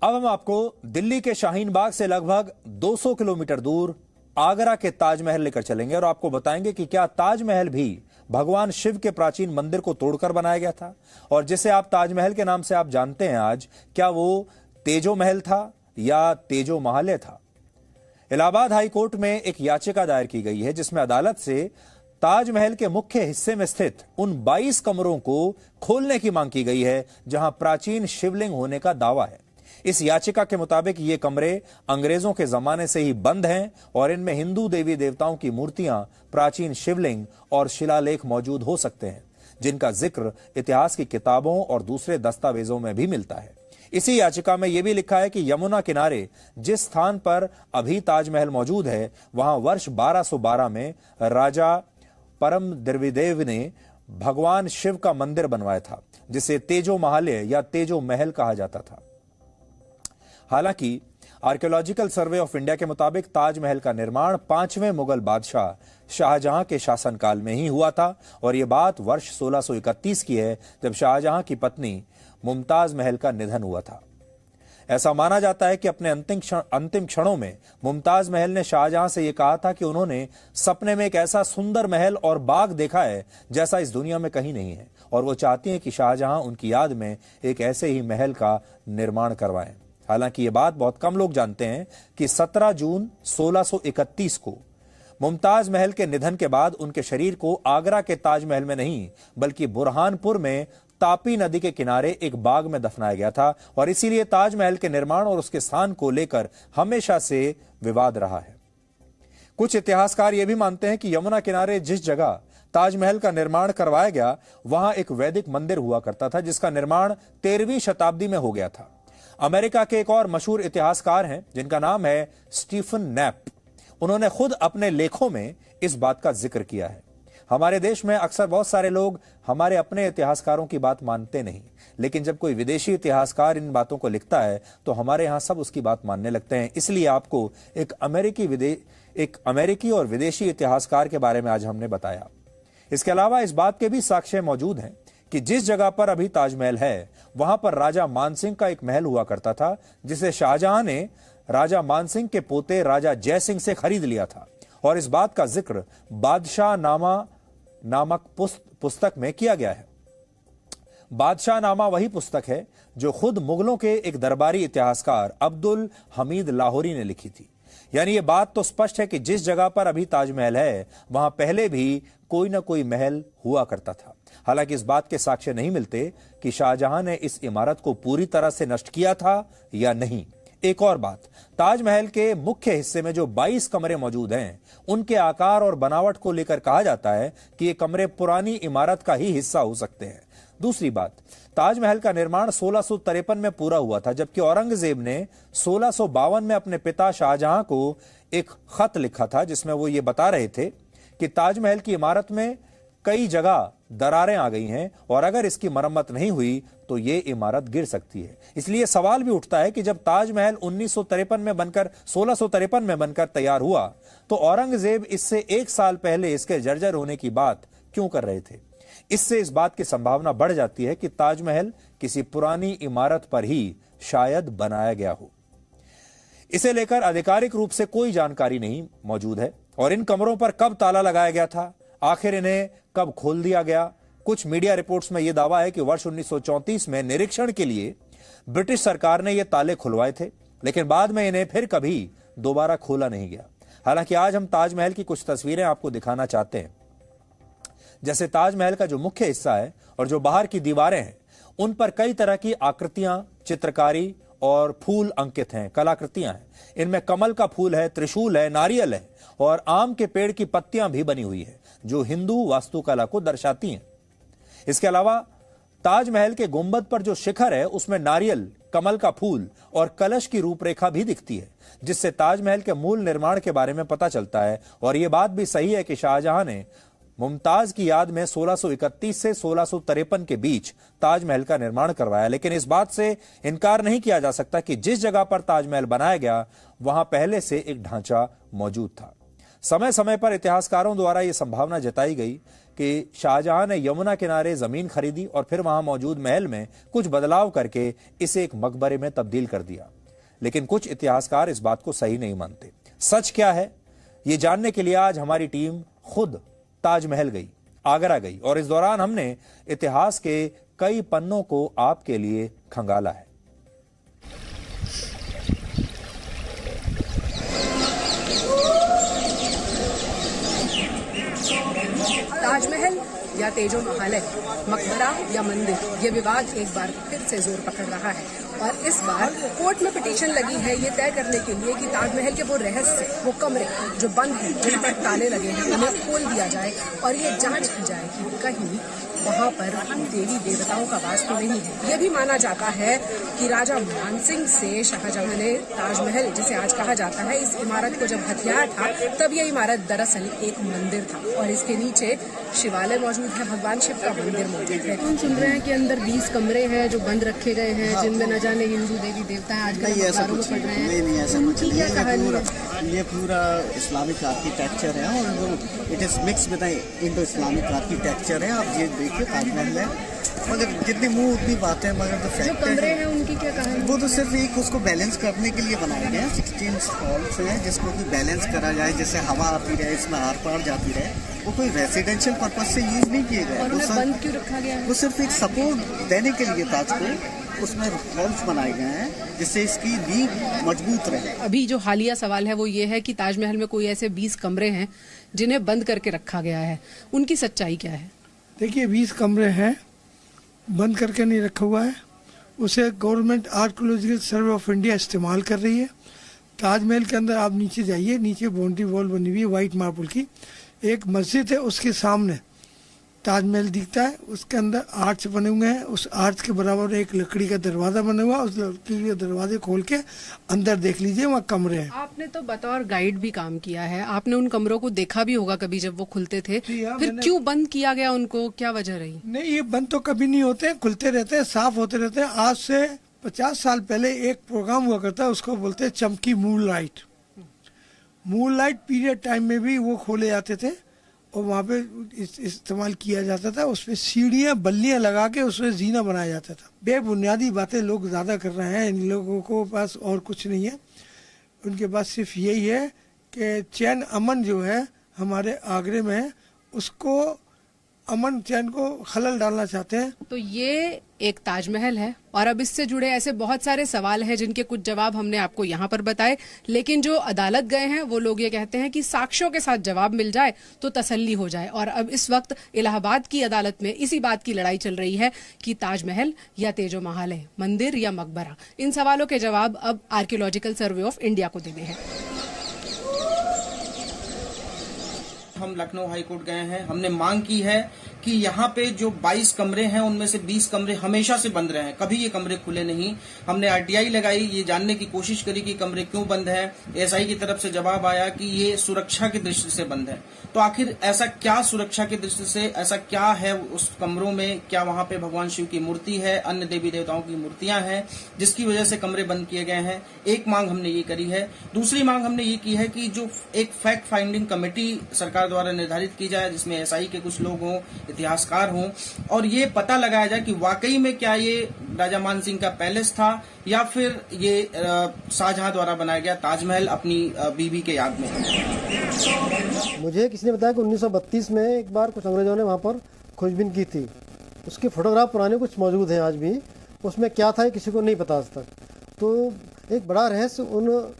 अब हम आपको दिल्ली के शाहीन बाग से लगभग 200 किलोमीटर दूर आगरा के ताजमहल लेकर चलेंगे और आपको बताएंगे कि क्या ताजमहल भी भगवान शिव के प्राचीन मंदिर को तोड़कर बनाया गया था, और जिसे आप ताजमहल के नाम से आप जानते हैं आज, क्या वो तेजो महल था या तेजो महालय था। इलाहाबाद हाई कोर्ट में एक याचिका दायर की गई है जिसमें अदालत से ताजमहल के मुख्य हिस्से में स्थित उन 22 कमरों को खोलने की मांग की गई है जहां प्राचीन शिवलिंग होने का दावा है। इस याचिका के मुताबिक ये कमरे अंग्रेजों के जमाने से ही बंद हैं और इनमें हिंदू देवी देवताओं की मूर्तियां, प्राचीन शिवलिंग और शिलालेख मौजूद हो सकते हैं, जिनका जिक्र इतिहास की किताबों और दूसरे दस्तावेजों में भी मिलता है। इसी याचिका में यह भी लिखा है कि यमुना किनारे जिस स्थान पर अभी ताजमहल मौजूद है, वहां वर्ष 1212 में राजा परम द्रविदेव ने भगवान शिव का मंदिर बनवाया था, जिसे तेजो महालय या तेजो महल कहा जाता था। हालांकि आर्कियोलॉजिकल सर्वे ऑफ इंडिया के मुताबिक ताजमहल का निर्माण 5वें मुगल बादशाह शाहजहां के शासनकाल में ही हुआ था और यह बात वर्ष 1631 की है, जब शाहजहां की पत्नी मुमताज महल का निधन हुआ था। ऐसा माना जाता है कि अपने अंतिम क्षणों में मुमताज महल ने शाहजहां से यह कहा था कि उन्होंने सपने में एक ऐसा सुंदर महल और बाग देखा है जैसा इस दुनिया में कहीं नहीं है, और वो चाहती हैं कि शाहजहां उनकी याद में एक ऐसे ही महल का निर्माण करवाएं। हालांकि ये बात बहुत कम लोग जानते हैं कि 17 जून 1631 को मुमताज महल के निधन के बाद उनके शरीर को आगरा के ताजमहल में नहीं बल्कि बुरहानपुर में तापी नदी के किनारे एक बाग में दफनाया गया था, और इसीलिए ताजमहल के निर्माण और उसके स्थान को लेकर हमेशा से विवाद रहा है। कुछ इतिहासकार यह भी मानते हैं कि यमुना किनारे जिस जगह ताजमहल का निर्माण करवाया गया वहां एक वैदिक मंदिर हुआ करता था जिसका निर्माण 13वीं शताब्दी में हो गया था। अमेरिका के एक और मशहूर इतिहासकार हैं जिनका नाम है स्टीफन नैप। उन्होंने खुद अपने लेखों में इस बात का जिक्र किया है। हमारे देश में अक्सर बहुत सारे लोग हमारे अपने इतिहासकारों की बात मानते नहीं, लेकिन जब कोई विदेशी इतिहासकार इन बातों को लिखता है तो हमारे यहां सब उसकी बात मानने लगते हैं। इसलिए आपको एक अमेरिकी और विदेशी इतिहासकार के बारे में आज हमने बताया। इसके अलावा इस बात के भी साक्ष्य मौजूद हैं कि जिस जगह पर अभी ताजमहल है वहां पर राजा मानसिंह का एक महल हुआ करता था, जिसे शाहजहां ने राजा मानसिंह के पोते राजा जयसिंह से खरीद लिया था, और इस बात का जिक्र बादशाह नामा नामक पुस्तक में किया गया है। बादशाह नामा वही पुस्तक है जो खुद मुगलों के एक दरबारी इतिहासकार अब्दुल हमीद लाहौरी ने लिखी थी। यानी ये बात तो स्पष्ट है कि जिस जगह पर अभी ताजमहल है वहां पहले भी कोई ना कोई महल हुआ करता था। हालांकि इस बात के साक्ष्य नहीं मिलते कि शाहजहां ने इस इमारत को पूरी तरह से नष्ट किया था या नहीं। एक और बात, ताजमहल के मुख्य हिस्से में जो 22 कमरे मौजूद हैं, उनके आकार और बनावट को लेकर कहा जाता है कि ये कमरे पुरानी इमारत का ही हिस्सा हो सकते हैं। दूसरी बात, ताजमहल का निर्माण 1653 में पूरा हुआ था, जबकि औरंगजेब ने 1652 में अपने पिता शाहजहां को एक खत लिखा था जिसमें वो ये बता रहे थे कि ताजमहल की इमारत में कई जगह दरारें आ गई हैं और अगर इसकी मरम्मत नहीं हुई तो ये इमारत गिर सकती है। इसलिए सवाल भी उठता है कि जब ताजमहल 1653 में बनकर तैयार हुआ तो औरंगजेब इससे 1 साल पहले इसके जर्जर होने की बात क्यों कर रहे थे। इससे इस बात की संभावना बढ़ जाती है कि ताजमहल किसी पुरानी इमारत पर ही शायद बनाया गया हो। इसे लेकर आधिकारिक रूप से कोई जानकारी नहीं मौजूद है, और इन कमरों पर कब ताला लगाया गया था, आखिर इन्हें कब खोल दिया गया। कुछ मीडिया रिपोर्ट्स में यह दावा है कि वर्ष 1934 में निरीक्षण के लिए ब्रिटिश सरकार ने ये ताले खुलवाए थे, लेकिन बाद में इन्हें फिर कभी दोबारा खोला नहीं गया। हालांकि आज हम ताजमहल की कुछ तस्वीरें आपको दिखाना चाहते हैं। जैसे ताजमहल का जो मुख्य हिस्सा है और जो बाहर की दीवारें हैं, उन पर कई तरह की आकृतियां, चित्रकारी और फूल अंकित हैं, कलाकृतियां हैं। इनमें कमल का फूल है, त्रिशूल है, नारियल है और आम के पेड़ की पत्तियां भी बनी हुई है जो हिंदू वास्तुकला को दर्शाती हैं। इसके अलावा ताजमहल के गुंबद पर जो शिखर है उसमें नारियल, कमल का फूल और कलश की रूपरेखा भी दिखती है, जिससे ताजमहल के मूल निर्माण के बारे में पता चलता है। और यह बात भी सही है कि शाहजहां ने मुमताज की याद में 1631 से 1653 के बीच ताजमहल का निर्माण करवाया, लेकिन इस बात से इनकार नहीं किया जा सकता कि जिस जगह पर ताजमहल बनाया गया वहां पहले से एक ढांचा मौजूद था। समय समय पर इतिहासकारों द्वारा यह संभावना जताई गई कि शाहजहां ने यमुना किनारे जमीन खरीदी और फिर वहां मौजूद महल में कुछ बदलाव करके इसे एक मकबरे में तब्दील कर दिया। लेकिन कुछ इतिहासकार इस बात को सही नहीं मानते। सच क्या है, ये जानने के लिए आज हमारी टीम खुद ताजमहल गई, आगरा गई, और इस दौरान हमने इतिहास के कई पन्नों को आपके लिए खंगाला है। ताजमहल या तेजो महालय, मकबरा या मंदिर, ये विवाद एक बार फिर से जोर पकड़ रहा है और इस बार कोर्ट में पिटीशन लगी है ये तय करने के लिए कि ताजमहल के वो रहस्य, वो कमरे जो बंद हैं, जिन पर ताले लगे हैं, उन्हें खोल दिया जाए और ये जांच की जाए कि कहीं वहाँ पर देवी देवताओं का वास तो नहीं है। ये भी माना जाता है कि राजा मानसिंह से शाहजहां ने ताजमहल, जिसे आज कहा जाता है, इस इमारत को जब हथियाया था तब ये इमारत दरअसल एक मंदिर था और इसके नीचे शिवालय मौजूद है, भगवान शिव का मंदिर मौजूद है। हम सुन रहे हैं कि अंदर 20 कमरे हैं जो बंद रखे गए हैं, जिनमें न जाने हिंदू देवी देवता है आजकल अखबारों में पढ़ रहे हैं। नहीं, ऐसा कुछ नहीं है। ये पूरा इस्लामिक आर्किटेक्चर है और it is mix with Indo Islamic architecture है। आप ये देखिए ताजमहल है, मगर जितनी मुंह उतनी बातें, मगर तो जो कमरे हैं उनकी क्या कहानी? वो तो सिर्फ एक उसको बैलेंस करने के लिए बनाए गए हैं। 16 हॉल्स हैं जिसको कि बैलेंस करा जाए, जैसे हवा आती रहे, इसमें आर पार जाती रहे। वो कोई रेसिडेंशियल पर्पज से यूज नहीं किए गए। और उन्हें बंद क्यों रखा गया है? वो सिर्फ एक सपोर्ट देने के लिए ताज को उसमें हॉल्स बनाए गए हैं जिससे इसकी नींव मजबूत रहे। अभी जो हालिया सवाल है वो ये है कि ताजमहल में कोई ऐसे 20 कमरे हैं जिन्हें बंद करके रखा गया है, उनकी सच्चाई क्या है? देखिए 20 कमरे हैं, बंद करके नहीं रखा हुआ है, उसे government archaeological survey of India इस्तेमाल कर रही है। ताजमहल के अंदर आप नीचे जाइए, नीचे बाउंड्री वॉल बनी हुई है वाइट मार्बल की, एक मस्जिद है, उसके सामने ताजमहल दिखता है, उसके अंदर आर्च बने हुए हैं, उस आर्च के बराबर एक लकड़ी का दरवाजा बना हुआ है, उस लकड़ी के दरवाजे खोल के अंदर देख लीजिए, वहाँ कमरे हैं। आपने तो बतौर गाइड भी काम किया है, आपने उन कमरों को देखा भी होगा कभी जब वो खुलते थे, फिर क्यों बंद किया गया उनको, क्या वजह रही? नहीं, ये बंद तो कभी नहीं होते, खुलते रहते हैं, साफ होते रहते हैं। आज से 50 साल पहले एक प्रोग्राम हुआ करता है, उसको बोलते हैं चमकी moon light. Moon light period time में भी वो खोले जाते थे और वहाँ पे इस्तेमाल किया जाता था। उसमें सीढ़ियाँ बल्लियाँ लगा के उसमें जीना बनाया जाता था। बेबुनियादी बातें लोग ज़्यादा कर रहे हैं, इन लोगों को पास और कुछ नहीं है, उनके पास सिर्फ यही है कि चैन अमन जो है हमारे आगरे में है, उसको अमन चैन को खलल डालना चाहते हैं। तो ये एक ताजमहल है और अब इससे जुड़े ऐसे बहुत सारे सवाल हैं जिनके कुछ जवाब हमने आपको यहाँ पर बताए, लेकिन जो अदालत गए हैं वो लोग ये कहते हैं कि साक्ष्यों के साथ जवाब मिल जाए तो तसल्ली हो जाए। और अब इस वक्त इलाहाबाद की अदालत में इसी बात की लड़ाई चल रही है कि ताजमहल या तेजो महालय, मंदिर या मकबरा, इन सवालों के जवाब अब आर्कियोलॉजिकल सर्वे ऑफ इंडिया को देने हैं। हम लखनऊ हाईकोर्ट गए हैं, हमने मांग की है कि यहाँ पे जो 22 कमरे हैं उनमें से 20 कमरे हमेशा से बंद रहे हैं, कभी ये कमरे खुले नहीं। हमने आरटीआई लगाई, ये जानने की कोशिश करी कि कमरे क्यों बंद हैं। एसआई की तरफ से जवाब आया कि ये सुरक्षा की दृष्टि से बंद है। तो आखिर ऐसा क्या सुरक्षा की दृष्टि से ऐसा क्या है उस कमरों में? क्या वहाँ पे भगवान शिव की मूर्ति है, अन्य देवी देवताओं की मूर्तियां हैं जिसकी वजह से कमरे बंद किए गए हैं? एक मांग हमने ये करी है। दूसरी मांग हमने ये की है कि जो एक फैक्ट फाइंडिंग कमेटी सरकार द्वारा निर्धारित की जाए जिसमें एसआई के कुछ लोग हों, इतिहासकार हों, और ये पता लगाया जाए कि वाकई में क्या ये राजा मान सिंह का पैलेस था या फिर ये शाहजहां द्वारा बनाया गया ताजमहल अपनी बीवी के याद में। मुझे किसी ने बताया कि 1932 में एक बार कुछ अंग्रेजों ने वहाँ पर खोजबीन की थी। उसके फोटोग्राफ पुराने कुछ मौजूद हैं आज भी, उसमें क्या था किसी को नहीं पता आज तक। तो एक बड़ा रहस्य उन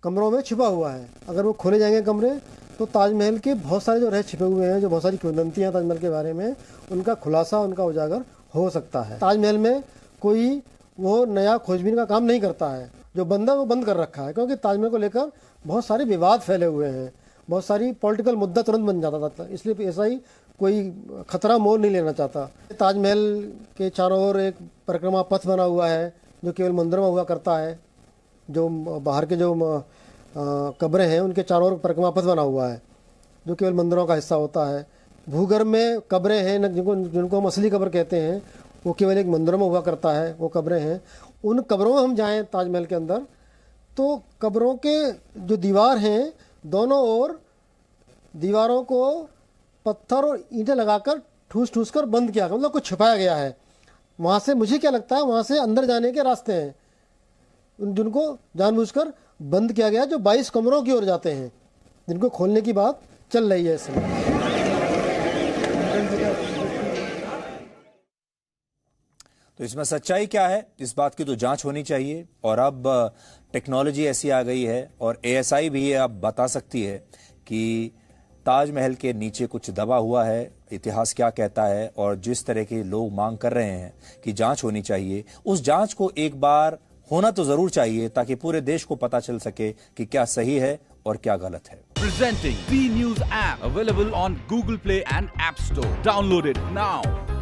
कमरों में छिपा हुआ है। अगर वो खोले जाएंगे कमरे तो ताजमहल के बहुत सारे जो रहस्य छिपे हुए हैं, जो बहुत सारी किंवदंतियां ताजमहल के बारे में, उनका खुलासा, उनका उजागर हो सकता है। ताजमहल में कोई वो नया खोजबीन का काम नहीं करता है, जो बंद है वो बंद कर रखा है, क्योंकि ताजमहल को लेकर बहुत सारे विवाद फैले हुए हैं, बहुत सारी पॉलिटिकल मुद्दा तुरंत बन जाता था, इसलिए ऐसा ही कोई खतरा मोल नहीं लेना चाहता। ताजमहल के चारों ओर एक परिक्रमा पथ बना हुआ है जो केवल मंदिरों में हुआ करता है। जो बाहर के जो कब्रें हैं उनके चारों ओर परिक्रमा पथ बना हुआ है जो केवल मंदिरों का हिस्सा होता है। भूगर्भ में कब्रें हैं जिनको हम असली कब्र कहते हैं, वो केवल एक मंदिरों में हुआ करता है, वो कब्रें हैं। उन कब्रों में हम जाएं ताजमहल के अंदर तो कब्रों के जो दीवार हैं दोनों ओर दीवारों को पत्थर और ईंटें लगाकर ठूस ठूस कर बंद किया, मतलब कुछ छुपाया गया है। वहाँ से मुझे क्या लगता है, वहाँ से अंदर जाने के रास्ते हैं जिनको जानबूझकर बंद किया गया, जो 22 कमरों की ओर जाते हैं, जिनको खोलने की बात चल रही है इस समय। तो इसमें सच्चाई क्या है, इस बात की तो जांच होनी चाहिए। और अब टेक्नोलॉजी ऐसी आ गई है और एएसआई भी ये अब बता सकती है कि ताजमहल के नीचे कुछ दबा हुआ है, इतिहास क्या कहता है। और जिस तरह के लोग मांग कर रहे हैं कि जांच होनी चाहिए, उस जांच को एक बार होना तो जरूर चाहिए, ताकि पूरे देश को पता चल सके कि क्या सही है और क्या गलत है। Presenting B News app available on Google Play and App Store. Download it now.